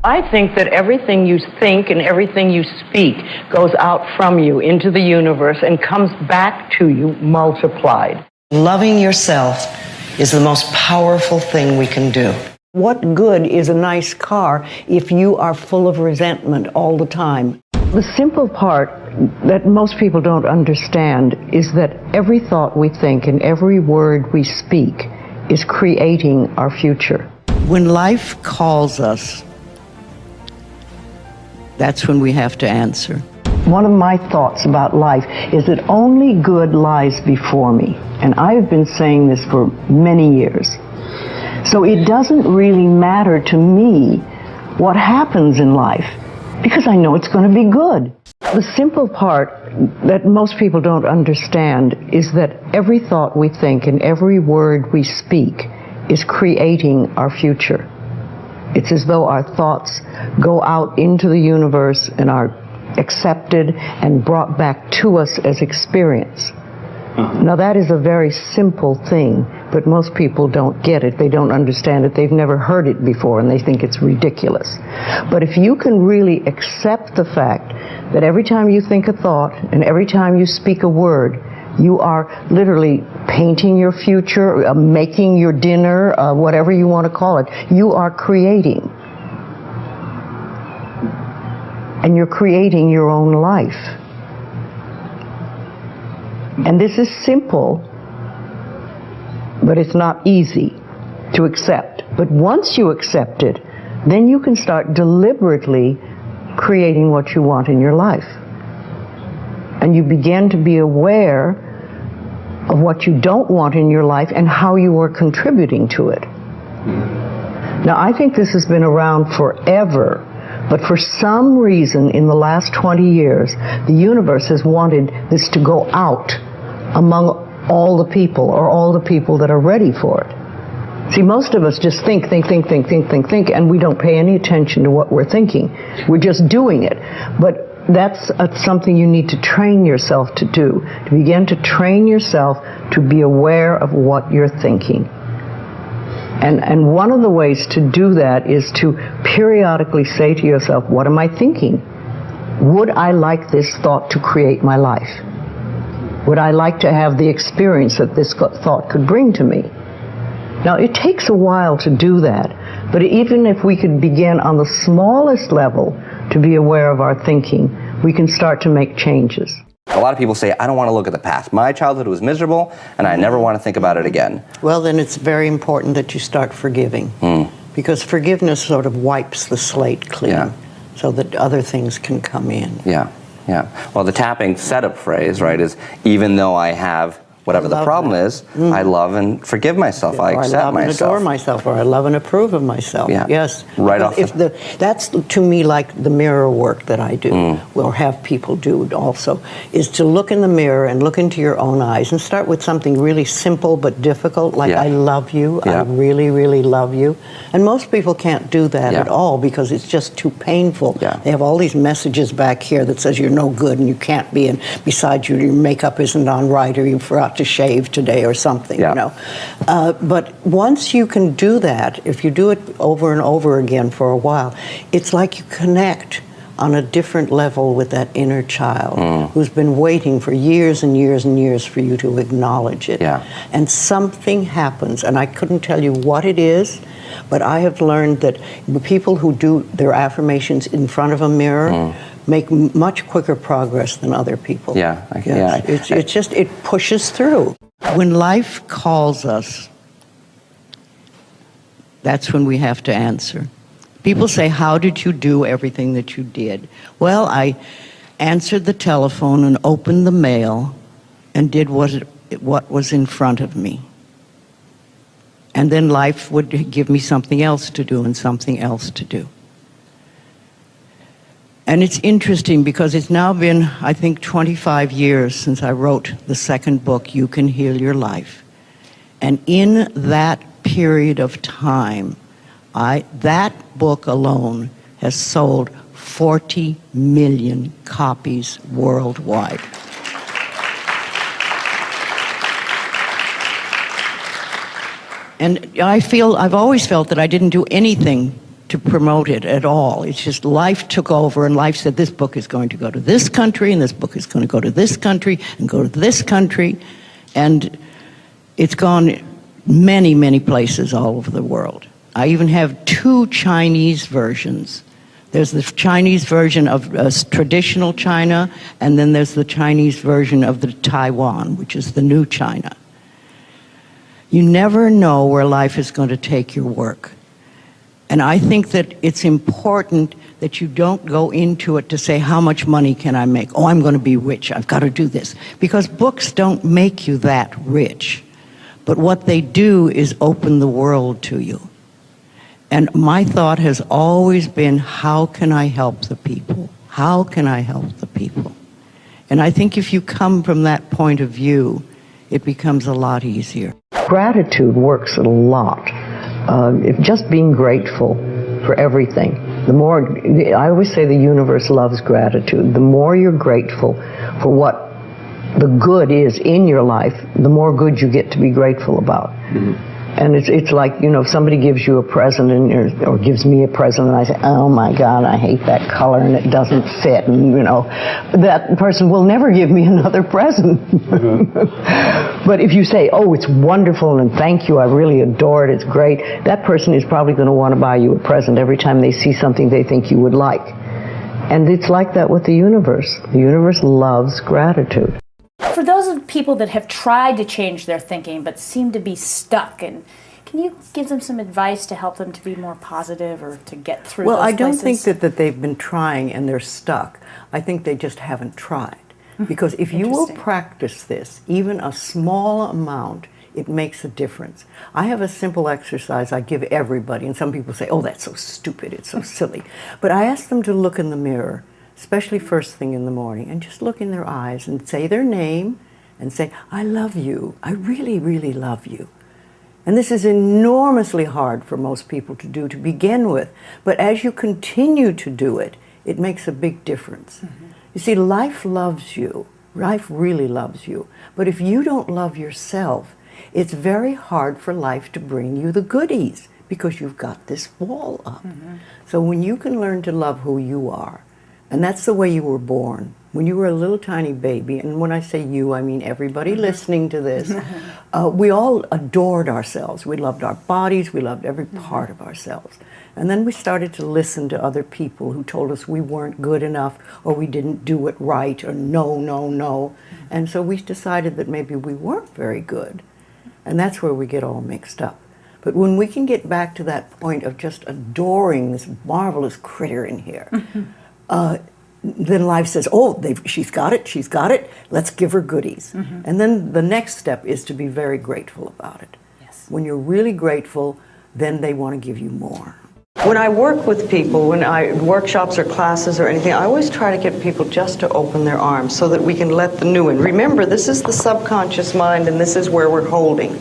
I think that everything you think and everything you speak goes out from you into the universe and comes back to you multiplied. Loving yourself is the most powerful thing we can do. What good is a nice car if you are full of resentment all the time? The simple part that most people don't understand is that every thought we think and every word we speak is creating our future. When life calls us, that's when we have to answer. One of my thoughts about life is that only good lies before me. And I've been saying this for many years. So it doesn't really matter to me what happens in life because I know it's going to be good. The simple part that most people don't understand is that every thought we think and every word we speak is creating our future. It's as though our thoughts go out into the universe and are accepted and brought back to us as experience. Now that is a very simple thing, but most people don't get it. They don't understand it. They've never heard it before and they think it's ridiculous. But if you can really accept the fact that every time you think a thought and every time you speak a word, you are literally painting your future, making your dinner, whatever you want to call it. You are creating. And you're creating your own life. And this is simple, but it's not easy to accept. But once you accept it, then you can start deliberately creating what you want in your life. And you begin to be aware of what you don't want in your life and how you are contributing to it. Now, I think this has been around forever, but for some reason in the last 20 years, the universe has wanted this to go out among all the people, or all the people that are ready for it. See, most of us just think, and we don't pay any attention to what we're thinking. We're just doing it. But that's something you need to train yourself to do, to begin to train yourself to be aware of what you're thinking. And one of the ways to do that is to periodically say to yourself, what am I thinking? Would I like this thought to create my life? Would I like to have the experience that this thought could bring to me? Now, it takes a while to do that, but even if we could begin on the smallest level to be aware of our thinking, we can start to make changes. A lot of people say, I don't want to look at the past. My childhood was miserable, and I never want to think about it again. Well, then it's very important that you start forgiving. Because forgiveness sort of wipes the slate clean so that other things can come in. Yeah. Well, the tapping setup phrase, right, is even though I have whatever the problem is, I love and forgive myself. I accept myself. I love and adore myself, or I love and approve of myself. Yeah. Yes. Right off. That's to me like the mirror work that I do, or have people do also, is to look in the mirror and look into your own eyes and start with something really simple but difficult, like I love you, I really, really love you. And most people can't do that at all because it's just too painful. They have all these messages back here that says you're no good and you can't be, and besides your makeup isn't on right, or you forgot to shave today or something, you know. But once you can do that, if you do it over and over again for a while, it's like you connect on a different level with that inner child who's been waiting for years and years and years for you to acknowledge it. And something happens, and I couldn't tell you what it is, but I have learned that the people who do their affirmations in front of a mirror make much quicker progress than other people. It's just, it pushes through. When life calls us, that's when we have to answer. People say, how did you do everything that you did? Well, I answered the telephone and opened the mail and did what was in front of me. And then life would give me something else to do and something else to do. And it's interesting because it's now been, I think, 25 years since I wrote the second book, You Can Heal Your Life. And in that period of time, that book alone has sold 40 million copies worldwide. And I've always felt that I didn't do anything to promote it at all. It's just life took over, and life said, this book is going to go to this country, and this book is going to go to this country, and go to this country. And it's gone many, many places all over the world. I even have 2 Chinese versions. There's the Chinese version of traditional China, and then there's the Chinese version of the Taiwan, which is the new China. You never know where life is going to take your work. And I think that it's important that you don't go into it to say, how much money can I make? Oh, I'm going to be rich. I've got to do this. Because books don't make you that rich. But what they do is open the world to you. And my thought has always been, how can I help the people? How can I help the people? And I think if you come from that point of view, it becomes a lot easier. Gratitude works a lot. If just being grateful for everything. The more, I always say the universe loves gratitude. The more you're grateful for what the good is in your life, the more good you get to be grateful about. Mm-hmm. And it's like, you know, if somebody gives you a present or gives me a present and I say, oh my God, I hate that color and it doesn't fit, and you know, that person will never give me another present. Mm-hmm. But if you say, oh, it's wonderful and thank you, I really adore it, it's great, that person is probably going to want to buy you a present every time they see something they think you would like. And it's like that with the universe. The universe loves gratitude. For those people that have tried to change their thinking but seem to be stuck, and can you give them some advice to help them to be more positive or to get through those places? Well, I don't think that they've been trying and they're stuck. I think they just haven't tried. Because if you will practice this, even a small amount, it makes a difference. I have a simple exercise I give everybody, and some people say, oh, that's so stupid, it's so silly. But I ask them to look in the mirror, especially first thing in the morning, and just look in their eyes and say their name and say, I love you. I really, really love you. And this is enormously hard for most people to do to begin with. But as you continue to do it, it makes a big difference. Mm-hmm. You see, life loves you. Life really loves you. But if you don't love yourself, it's very hard for life to bring you the goodies because you've got this wall up. Mm-hmm. So when you can learn to love who you are, and that's the way you were born. When you were a little tiny baby, and when I say you, I mean everybody listening to this, we all adored ourselves. We loved our bodies, we loved every part of ourselves. And then we started to listen to other people who told us we weren't good enough, or we didn't do it right, or no, no, no. And so we decided that maybe we weren't very good. And that's where we get all mixed up. But when we can get back to that point of just adoring this marvelous critter in here, then life says, oh, she's got it, let's give her goodies. Mm-hmm. And then the next step is to be very grateful about it. Yes. When you're really grateful, then they want to give you more. When I work with people, when I workshops or classes or anything, I always try to get people just to open their arms so that we can let the new in. Remember, this is the subconscious mind, and this is where we're holding.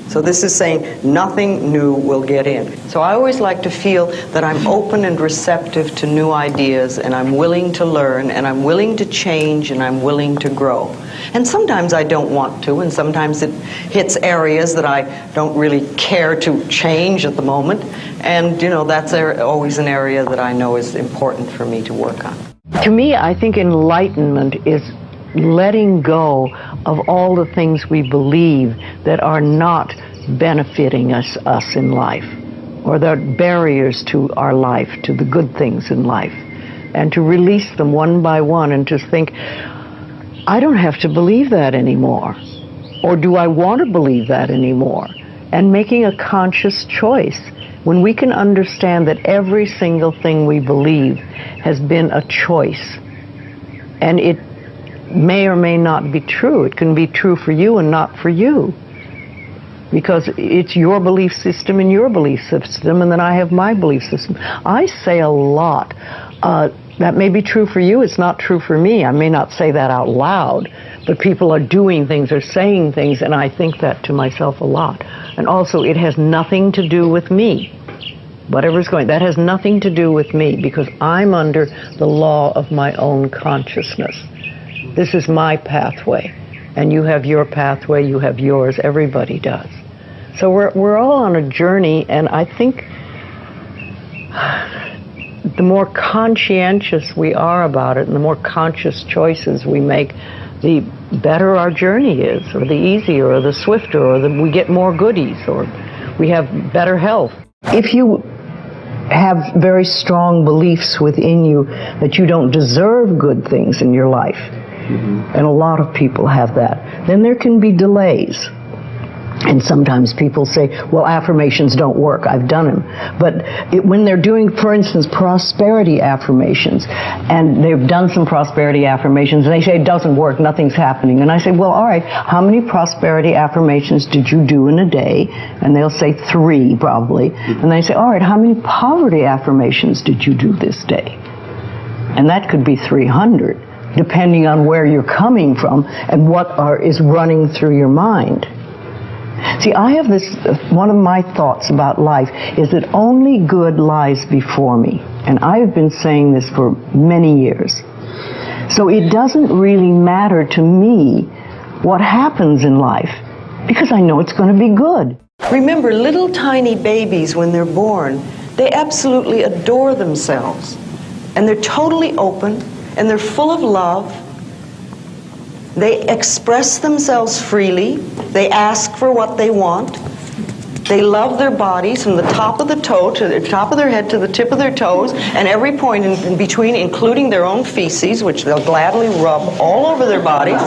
So this is saying nothing new will get in. So I always like to feel that I'm open and receptive to new ideas, and I'm willing to learn, and I'm willing to change, and I'm willing to grow. And sometimes I don't want to, and sometimes it hits areas that I don't really care to change at the moment. And, you know, that's always an area that I know is important for me to work on. To me, I think enlightenment is letting go of all the things we believe that are not benefiting us in life, or that are barriers to our life, to the good things in life, and to release them one by one and to think, I don't have to believe that anymore, or do I want to believe that anymore? And making a conscious choice. When we can understand that every single thing we believe has been a choice, and it may or may not be true. It can be true for you and not for you, because it's your belief system and your belief system, and then I have my belief system. I say a lot, that may be true for you, it's not true for me. I may not say that out loud, but people are doing things or saying things, and I think that to myself a lot. And also, it has nothing to do with me. Whatever's going, that has nothing to do with me, because I'm under the law of my own consciousness. This is my pathway, and you have your pathway, you have yours, everybody does. So we're all on a journey, and I think the more conscientious we are about it and the more conscious choices we make, the better our journey is, or the easier, or the swifter, or we get more goodies, or we have better health. If you have very strong beliefs within you that you don't deserve good things in your life, and a lot of people have that, then there can be delays. And sometimes people say, well, affirmations don't work. I've done them. But when they're doing, for instance, prosperity affirmations, and they've done some prosperity affirmations, and they say it doesn't work, nothing's happening. And I say, well, all right, how many prosperity affirmations did you do in a day? And they'll say 3, probably. And they say, all right, how many poverty affirmations did you do this day? And that could be 300, depending on where you're coming from and what is running through your mind. See, I have this, one of my thoughts about life is that only good lies before me. And I have been saying this for many years. So it doesn't really matter to me what happens in life, because I know it's going to be good. Remember, little tiny babies, when they're born, they absolutely adore themselves. And they're totally open, and they're full of love. They express themselves freely. They ask for what they want. They love their bodies from the top of the toe to the top of their head to the tip of their toes, and every point in between, including their own feces, which they'll gladly rub all over their bodies,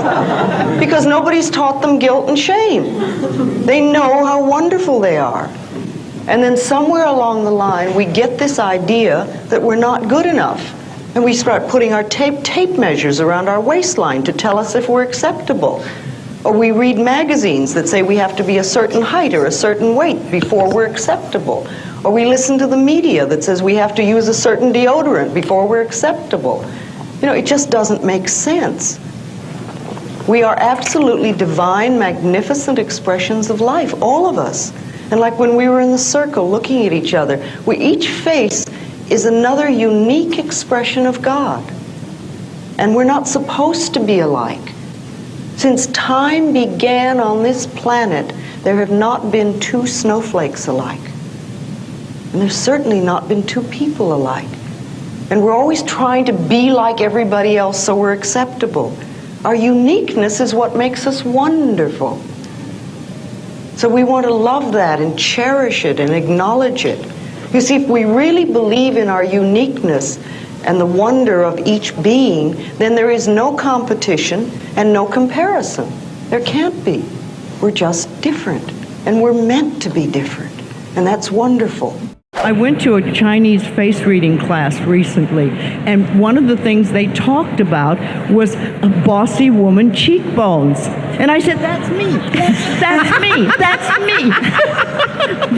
because nobody's taught them guilt and shame. They know how wonderful they are. And then somewhere along the line, we get this idea that we're not good enough. And we start putting our tape measures around our waistline to tell us if we're acceptable. Or we read magazines that say we have to be a certain height or a certain weight before we're acceptable. Or we listen to the media that says we have to use a certain deodorant before we're acceptable. You know, it just doesn't make sense. We are absolutely divine, magnificent expressions of life, all of us. And like when we were in the circle looking at each other, we each face is another unique expression of God. And we're not supposed to be alike. Since time began on this planet, there have not been 2 snowflakes alike. And there's certainly not been 2 people alike. And we're always trying to be like everybody else so we're acceptable. Our uniqueness is what makes us wonderful. So we want to love that and cherish it and acknowledge it. You see, if we really believe in our uniqueness and the wonder of each being, then there is no competition and no comparison. There can't be. We're just different, and we're meant to be different, and that's wonderful. I went to a Chinese face reading class recently, and one of the things they talked about was a bossy woman cheekbones. And I said, that's me. That's me. That's me.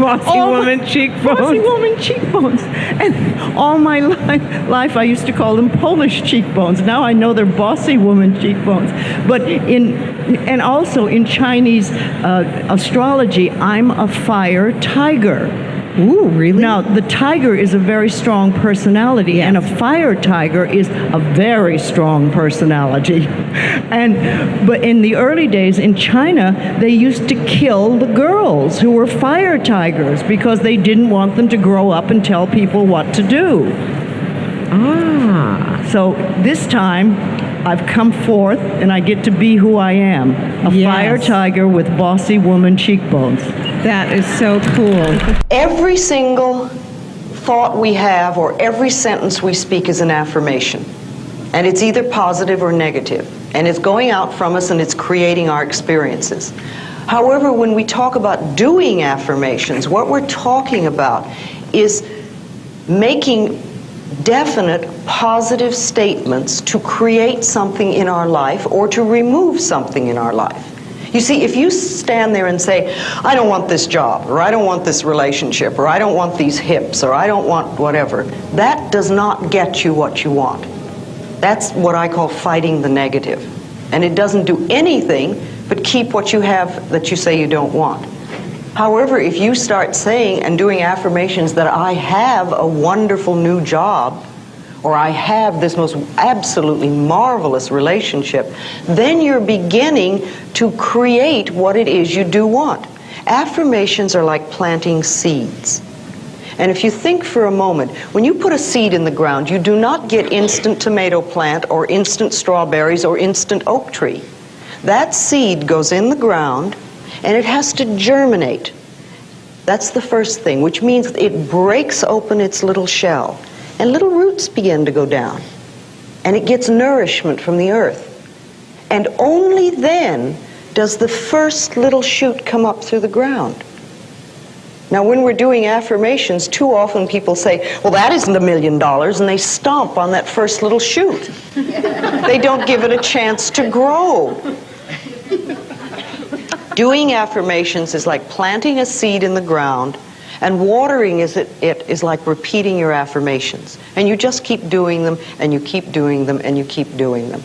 Bossy woman cheekbones. Bossy woman cheekbones. And all my life I used to call them Polish cheekbones. Now I know they're bossy woman cheekbones. But and also in Chinese astrology, I'm a fire tiger. Ooh, really? Now, the tiger is a very strong personality, yes. And a fire tiger is a very strong personality. But in the early days in China, they used to kill the girls who were fire tigers because they didn't want them to grow up and tell people what to do. Ah. So this time, I've come forth and I get to be who I am, a fire tiger with bossy woman cheekbones. That is so cool. Every single thought we have or every sentence we speak is an affirmation. And it's either positive or negative. And it's going out from us and it's creating our experiences. However, when we talk about doing affirmations, what we're talking about is making definite positive statements to create something in our life or to remove something in our life. You see, if you stand there and say, I don't want this job, or I don't want this relationship, or I don't want these hips, or I don't want whatever, that does not get you what you want. That's what I call fighting the negative. And it doesn't do anything but keep what you have that you say you don't want. However, if you start saying and doing affirmations that I have a wonderful new job, or I have this most absolutely marvelous relationship, then you're beginning to create what it is you do want. Affirmations are like planting seeds. And if you think for a moment, when you put a seed in the ground, you do not get instant tomato plant or instant strawberries or instant oak tree. That seed goes in the ground and it has to germinate. That's the first thing, which means it breaks open its little shell and little roots begin to go down. And it gets nourishment from the earth. And only then does the first little shoot come up through the ground. Now, when we're doing affirmations, too often people say, well, that isn't $1 million, and they stomp on that first little shoot. They don't give it a chance to grow. Doing affirmations is like planting a seed in the ground, and watering it is like repeating your affirmations. And you just keep doing them, and you keep doing them, and you keep doing them.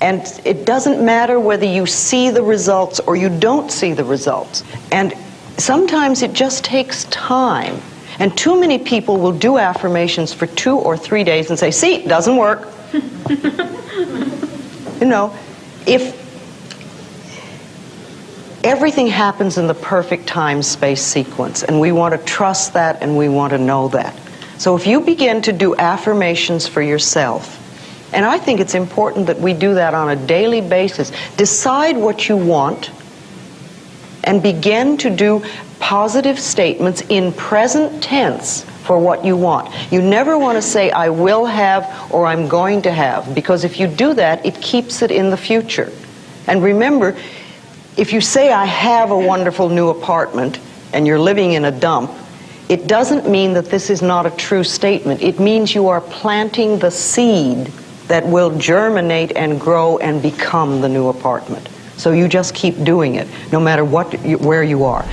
And it doesn't matter whether you see the results or you don't see the results. And sometimes it just takes time. And too many people will do affirmations for 2 or 3 days and say, see, it doesn't work. You know, if everything happens in the perfect time-space sequence, and we want to trust that and we want to know that. So if you begin to do affirmations for yourself, and I think it's important that we do that on a daily basis, decide what you want and begin to do positive statements in present tense for what you want. You never want to say, I will have or I'm going to have, because if you do that, it keeps it in the future. And remember, if you say, I have a wonderful new apartment, and you're living in a dump, it doesn't mean that this is not a true statement. It means you are planting the seed that will germinate and grow and become the new apartment. So you just keep doing it, no matter where you are.